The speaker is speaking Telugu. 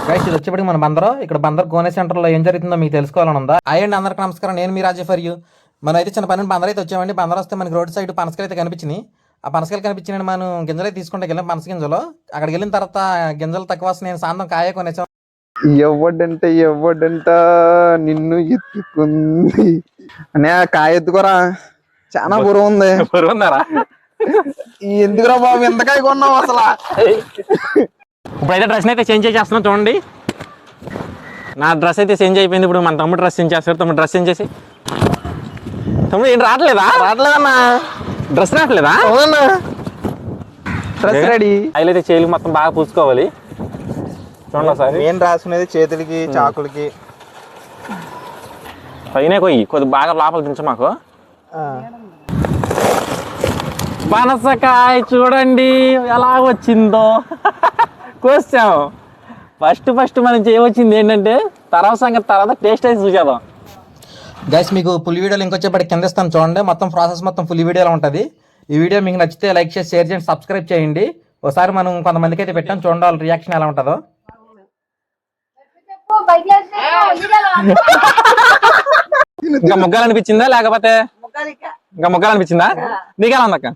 గైస్ ఇది వచ్చేప్పటికి మన బందరు. ఇక్కడ బందర్ గోనే సెంటర్లో ఏం జరుగుతుందో మీకు తెలుసుకోవాలని ఉందా? అయ్యండి అందరికీ నమస్కారం, నేను మీ రాజే ఫర్ యూ. మనం అయితే చిన్న పని బందర్ అయితే వచ్చామండి. బందర్ వస్తే మనకి రోడ్ సైడ్ పనసకాయలు అయితే కనిపించినాయి. ఆ పనసకాయలు కనిపించినాయి, మనం గింజలు అయితే తీసుకుంటే వెళ్ళాం పనస గింజలు. అక్కడికి వెళ్ళిన తర్వాత గింజలు తక్కువ వస్తే నేను సాయంత్రం కాయ కొనేసాం. ఎవడంట నిన్ను ఎత్తుకుంది అనే కాయ ఎత్తుకోరా, చాలా బరువు ఉంది. ఉన్నారా ఎందుకురా బాబు ఎంతకాయ కొన్నావు అసలు? ఇప్పుడైతే డ్రెస్ అయితే చేంజ్ చేసేస్తున్నాం చూడండి. నా డ్రెస్ అయితే చేంజ్ అయిపోయింది. ఇప్పుడు మన తమ్ముడు డ్రెస్ చేంజ్ చేస్తారు. తమ్ముడు డ్రెస్ చేంజ్ చేసి. తమ్ముడు ఏంటి రావట్లేదన్నా? డ్రెస్ రావట్లేదా? అవునన్నా, డ్రెస్ రెడీ. అయితే చేతులకి మొత్తం బాగా పూసుకోవాలి. చూడండి ఒకసారి. నేను రాసుకునేది చేతులకి, చాకులకి. పైన కొద్ది బాగా లోపల దించ మాకు. పనసకాయ చూడండి ఎలా వచ్చిందో. కోసాం. ఫస్ట్ మనం చేయవచ్చింది ఏంటంటే తర్వాత సంగతి తర్వాత టేస్ట్ అయితే చూసేద్దాం. గైస్ మీకు ఫుల్ వీడియో లింక్ వచ్చేప్పటికి కింద ఇస్తాను చూడండి. మొత్తం ప్రాసెస్ మొత్తం ఫుల్ వీడియోలో ఉంటుంది. ఈ వీడియో మీకు నచ్చితే లైక్ చేసి షేర్ చేయండి, సబ్స్క్రైబ్ చేయండి. ఒకసారి మనం కొంతమందికి అయితే పెట్టాం, చూడండి వాళ్ళ రియాక్షన్ ఎలా ఉంటుందో. ఇంకా ముగ్గాలు అనిపించిందా లేకపోతే ఇంకా ముగ్గాలు అనిపించిందా? నీకెలా ఉందక్క?